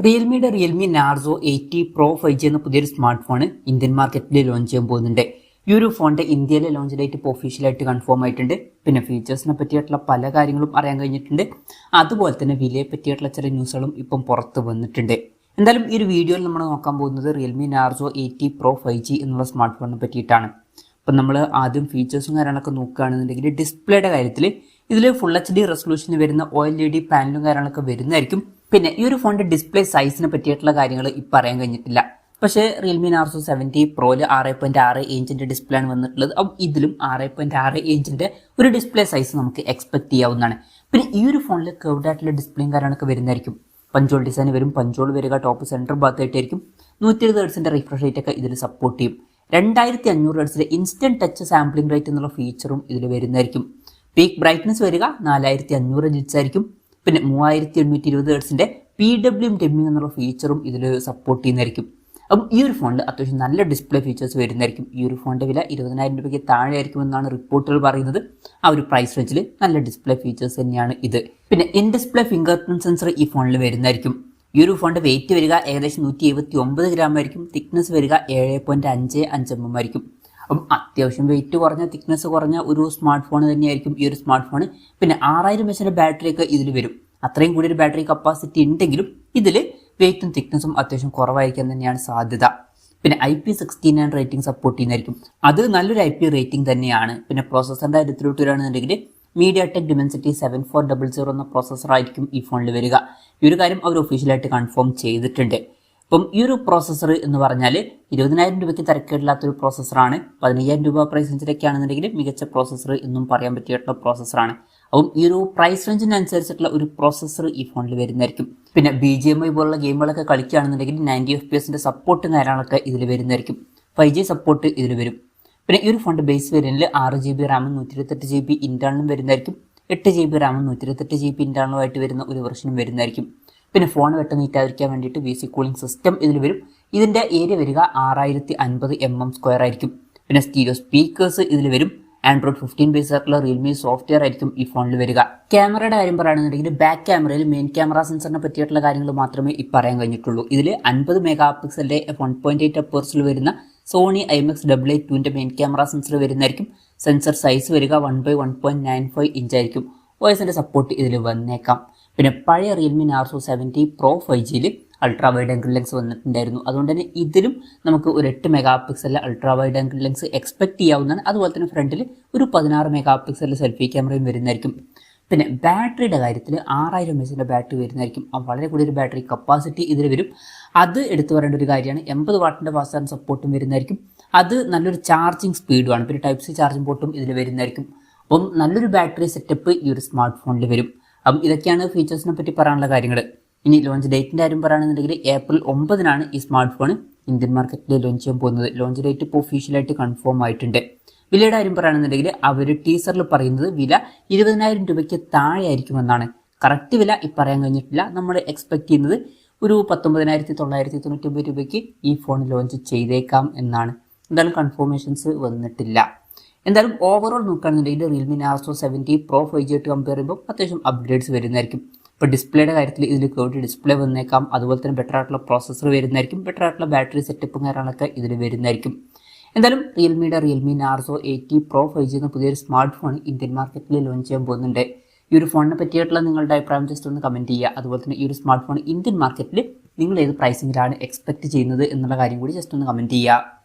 Realme Narzo 80 pro 5G എന്ന പുതിയൊരു smart phone Indian മാർക്കറ്റിൽ ലോഞ്ച് ചെയ്യാൻ പോകുന്നുണ്ട്. ഈ ഒരു ഫോണിന്റെ ഇന്ത്യയിലെ ലോഞ്ച് ഡേറ്റ് ഇപ്പോൾ ഒഫീഷ്യലായിട്ട് കൺഫേം ആയിട്ടുണ്ട്. പിന്നെ ഫീച്ചേഴ്സിനെ പറ്റിയിട്ടുള്ള പല കാര്യങ്ങളും അറിയാൻ കഴിഞ്ഞിട്ടുണ്ട്. അതുപോലെ തന്നെ വിലയെ പറ്റിയിട്ടുള്ള ചില ന്യൂസുകളും ഇപ്പം പുറത്ത് വന്നിട്ടുണ്ട്. എന്തായാലും ഈ ഒരു വീഡിയോയിൽ നമ്മൾ നോക്കാൻ പോകുന്നത് റിയൽമി നാർസോ 80 പ്രോ 5G എന്നുള്ള സ്മാർട്ട് ഫോണിനെ പറ്റിയിട്ടാണ്. അപ്പം നമ്മൾ ആദ്യം ഫീച്ചേഴ്സും കാര്യങ്ങളൊക്കെ നോക്കുകയാണെന്നുണ്ടെങ്കിൽ ഡിസ്പ്ലേയുടെ കാര്യത്തിൽ ഇതിൽ ഫുൾ HD റെസൊല്യൂഷന് വരുന്ന OLED പാനലും കാര്യങ്ങളൊക്കെ വരുന്നതായിരിക്കും. പിന്നെ ഈ ഒരു ഫോണിന്റെ ഡിസ്പ്ലേ സൈസിനെ പറ്റിയിട്ടുള്ള കാര്യങ്ങൾ ഇപ്പം അറിയാൻ കഴിഞ്ഞിട്ടില്ല. പക്ഷേ റിയൽമി നാർസോ 70 പ്രോയിൽ 6.6 ഇഞ്ചിന്റെ ഡിസ്പ്ലേ ആണ് വന്നിട്ടുള്ളത്. അപ്പം ഇതിലും 6.6 ഇഞ്ചിന്റെ ഒരു ഡിസ്പ്ലേ സൈസ് നമുക്ക് എക്സ്പെക്ട് ചെയ്യാവുന്നതാണ്. പിന്നെ ഈ ഒരു ഫോണിൽ കർവ്ഡ് ആയിട്ടുള്ള ഡിസ്പ്ലേയും കാര്യങ്ങളൊക്കെ വരുന്നതായിരിക്കും. പഞ്ചോൾ ഡിസൈൻ വരും, പഞ്ചോൾ വരിക ടോപ്പ് സെൻറ്റർ ഭാഗത്തായിട്ടായിരിക്കും. 120 ഹെർട്സിന്റെ റിഫ്രഷ് റേറ്റ് ഒക്കെ ഇതിൽ സപ്പോർട്ട് ചെയ്യും. 2500 ഹെർട്സിലെ ഇൻസ്റ്റന്റ് ടച്ച് സാമ്പിളിംഗ് റേറ്റ് എന്നുള്ള ഫീച്ചറും ഇതിൽ വരുന്നതായിരിക്കും. പീക്ക് ബ്രൈറ്റ്നസ് വരിക 4500 നിറ്റ്സ് ആയിരിക്കും. പിന്നെ 3820 ഹെർട്സിന്റെ PWM ഡെമ്മിംഗ് എന്നുള്ള ഫീച്ചറും ഇതിൽ സപ്പോർട്ട് ചെയ്യുന്നതായിരിക്കും. അപ്പം ഈ ഒരു ഫോണിൽ അത്യാവശ്യം നല്ല ഡിസ്പ്ലേ ഫീച്ചേഴ്സ് വരുന്നതായിരിക്കും. ഈ ഒരു ഫോണിന്റെ വില 20,000 രൂപയ്ക്ക് താഴെ ആയിരിക്കുമെന്നാണ് റിപ്പോർട്ടുകൾ പറയുന്നത്. ആ ഒരു പ്രൈസ് റേഞ്ചിൽ നല്ല ഡിസ്പ്ലേ ഫീച്ചേഴ്സ് തന്നെയാണ് ഇത്. പിന്നെ in display finger print sensor ഈ ഫോണിൽ വരുന്നതായിരിക്കും. ഈ ഒരു ഫോണിന്റെ വെയിറ്റ് വരിക ഏകദേശം 179 ഗ്രാം ആയിരിക്കും. തിക്നെസ് വരിക 7.55 mm ആയിരിക്കും. അപ്പം അത്യാവശ്യം വെയിറ്റ് കുറഞ്ഞ തിക്നെസ് കുറഞ്ഞ ഒരു സ്മാർട്ട് ഫോൺ തന്നെയായിരിക്കും ഈ ഒരു സ്മാർട്ട് ഫോൺ. പിന്നെ 6000 mAh ബാറ്ററി ഒക്കെ ഇതിൽ വരും. അത്രയും കൂടി ഒരു ബാറ്ററി കപ്പാസിറ്റി ഉണ്ടെങ്കിലും ഇതിൽ വെയിറ്റും തിക്നെസ്സും അത്യാവശ്യം കുറവായിരിക്കാൻ തന്നെയാണ് സാധ്യത. പിന്നെ IP69 റേറ്റിംഗ് സപ്പോർട്ട് ചെയ്യുന്നതായിരിക്കും. അത് നല്ലൊരു IP റേറ്റിംഗ് തന്നെയാണ്. പിന്നെ പ്രോസസ്സറിന്റെ കാര്യത്തിലോട്ട് വരികയാണെന്നുണ്ടെങ്കിൽ MediaTek Dimensity 7400 എന്ന പ്രോസസ്സർ ആയിരിക്കും ഈ ഫോണിൽ വരിക. ഈ ഒരു കാര്യം അവർ ഒഫീഷ്യലായിട്ട് കൺഫേം ചെയ്തിട്ടുണ്ട്. അപ്പം ഈ ഒരു പ്രോസസ്സർ എന്ന് പറഞ്ഞാൽ 20,000 രൂപയ്ക്ക് തിരക്കേടില്ലാത്തൊരു പ്രോസസ്സറാണ്. 15,000 രൂപ പ്രൈസ് റേഞ്ചിലൊക്കെ ആണെന്നുണ്ടെങ്കിൽ മികച്ച പ്രോസസ്സർ എന്നും പറയാൻ പറ്റിയിട്ടുള്ള പ്രോസസ്സറാണ്. അപ്പം ഈ ഒരു പ്രൈസ് റേഞ്ചിനനുസരിച്ചിട്ടുള്ള ഒരു പ്രോസസ്സർ ഈ ഫോണിൽ വരുന്നതായിരിക്കും. പിന്നെ BGMI പോലുള്ള ഗെയിമുകളൊക്കെ കളിക്കുകയാണെന്നുണ്ടെങ്കിൽ 90 FPS സപ്പോർട്ടും കാര്യങ്ങളൊക്കെ ഇതിൽ വരുന്നതായിരിക്കും. 5G സപ്പോർട്ട് ഇതിൽ വരും. പിന്നെ ഈ ഒരു ഫോണിന്റെ ബേസ് വേരിയന്റിൽ 6GB റാമും 128GB ഇന്റേണലും വരുന്നതായിരിക്കും. 8GB റാമും 128GB ഇന്റേണലുമായിട്ട് വരുന്ന ഒരു വെർഷനും വരുന്നതായിരിക്കും. പിന്നെ ഫോൺ വെട്ടം നീറ്റാതിരിക്കാൻ വേണ്ടിയിട്ട് VC കൂളിംഗ് സിസ്റ്റം ഇതിൽ വരും. ഇതിന്റെ ഏരിയ വരിക 6050 mm² ആയിരിക്കും. പിന്നെ സ്റ്റീരിയോ സ്പീക്കേഴ്സ് ഇതിൽ വരും. ആൻഡ്രോയിഡ് 15 ബേസ് ആയിട്ടുള്ള റിയൽമി സോഫ്റ്റ്വെയർ ആയിരിക്കും ഈ ഫോണിൽ വരിക. ക്യാമറയുടെ കാര്യം പറയുകയാണെന്നുണ്ടെങ്കിൽ ബാക്ക് ക്യാമറയിൽ മെയിൻ ക്യാമറ സെൻസറിനെ പറ്റിയിട്ടുള്ള കാര്യങ്ങൾ മാത്രമേ ഇപ്പം പറയാൻ കഴിഞ്ഞിട്ടുള്ളൂ. ഇതിൽ 50 മെഗാപിക്സലിന്റെ 1.8 അപ്പേഴ്സിൽ വരുന്ന സോണി IMX882ന്റെ മെയിൻ ക്യാമറ സെൻസർ വരുന്നതായിരിക്കും. സെൻസർ സൈസ് വരിക 1/1.95 ഇഞ്ച് ആയിരിക്കും. OSന്റെ സപ്പോർട്ട് ഇതിൽ വന്നേക്കാം. പിന്നെ പഴയ റിയൽമി നാർസോ 70 പ്രോ 5Gയിൽ അൾട്രാ വൈഡ് ആംഗിൾ ലെൻസ് വന്നിട്ടുണ്ടായിരുന്നു. അതുകൊണ്ട് തന്നെ ഇതിലും നമുക്ക് ഒരു 8 മെഗാപിക്സലിലെ ultra wide angle lens expect ചെയ്യാവുന്നതാണ്. അതുപോലെ തന്നെ ഫ്രണ്ടിൽ ഒരു 16 മെഗാപിക്സലിലെ സെൽഫി ക്യാമറയും വരുന്നതായിരിക്കും. പിന്നെ ബാറ്ററിയുടെ കാര്യത്തിൽ 6000 mAh ബാറ്ററി വരുന്നതായിരിക്കും. വളരെ കൂടിയൊരു ബാറ്ററി കപ്പാസിറ്റി ഇതിൽ വരും. അത് എടുത്തു പറയേണ്ട ഒരു കാര്യമാണ്. 80 വാട്ടിൻ്റെ ഫാസ്റ്റ് ചാർജ് സപ്പോർട്ടും വരുന്നതായിരിക്കും. അത് നല്ലൊരു ചാർജിങ് സ്പീഡുമാണ്. പിന്നെ Type C ചാർജിംഗ് പോർട്ടും ഇതിൽ വരുന്നതായിരിക്കും. അപ്പം നല്ലൊരു ബാറ്ററി സെറ്റപ്പ് ഈ ഒരു സ്മാർട്ട് ഫോണിൽ വരും. അപ്പം ഇതൊക്കെയാണ് ഫീച്ചേഴ്സിനെ പറ്റി പറയാനുള്ള കാര്യങ്ങൾ. ഇനി ലോഞ്ച് ഡേറ്റിൻ്റെ കാര്യം പറയുകയാണെന്നുണ്ടെങ്കിൽ April 9 ഈ സ്മാർട്ട് ഫോൺ ഇന്ത്യൻ മാർക്കറ്റിൽ ലോഞ്ച് ചെയ്യാൻ പോകുന്നത്. ലോഞ്ച് ഡേറ്റ് ഇപ്പോൾ ഒഫീഷ്യലായിട്ട് കൺഫേം ആയിട്ടുണ്ട്. വിലയുടെ കാര്യം പറയുകയാണെന്നുണ്ടെങ്കിൽ അവർ ടീസറിൽ പറയുന്നത് വില 20,000 രൂപയ്ക്ക് താഴെ ആയിരിക്കുമെന്നാണ്. കറക്റ്റ് വില ഇപ്പം പറയാൻ കഴിഞ്ഞിട്ടില്ല. നമ്മൾ എക്സ്പെക്ട് ചെയ്യുന്നത് ഒരു 19,999 രൂപയ്ക്ക് ഈ ഫോൺ ലോഞ്ച് ചെയ്തേക്കാം എന്നാണ്. എന്തായാലും കൺഫർമേഷൻസ് വന്നിട്ടില്ല. എന്തായാലും ഓവറോൾ നോക്കുകയാണെന്നുണ്ടെങ്കിൽ റിയൽമി നാർസോ 70 പ്രോ 5G ആയിട്ട് കമ്പയർ ചെയ്യുമ്പോൾ അത്യാവശ്യം അപ്ഗ്രേഡ്സ് വരുന്നതായിരിക്കും. ഇപ്പോൾ ഡിസ്പ്ലേയുടെ കാര്യത്തിൽ ഇതിൽ കർവ്ഡ് ഡിസ്പ്ലേ വന്നേക്കാം. അതുപോലെ തന്നെ ബെറ്റർ ആയിട്ടുള്ള പ്രോസസ്സർ വരുന്നതായിരിക്കും. ബെറ്റർ ആയിട്ടുള്ള ബാറ്ററി സെറ്റപ്പും കാര്യങ്ങളൊക്കെ ഇതിൽ വരുന്നതായിരിക്കും. എന്തായാലും റിയൽമി നാർസോ 80 പ്രോ 5G എന്ന പുതിയൊരു സ്മാർട്ട് ഫോൺ ഇന്ത്യൻ മാർക്കറ്റിൽ ലോഞ്ച് ചെയ്യാൻ പോകുന്നുണ്ട്. ഈ ഒരു ഫോണിനെ പറ്റിയിട്ടുള്ള നിങ്ങളുടെ അഭിപ്രായം ജസ്റ്റ് ഒന്ന് കമൻറ്റ് ചെയ്യുക. അതുപോലെ തന്നെ ഈ ഒരു സ്മാർട്ട് ഫോൺ ഇന്ത്യൻ മാർക്കറ്റിൽ നിങ്ങൾ ഏത് പ്രൈസിങ്ങിലാണ് എക്സ്പെക്ട് ചെയ്യുന്നത് എന്നുള്ള കാര്യം കൂടി ജസ്റ്റ് ഒന്ന് കമൻറ്റ് ചെയ്യുക.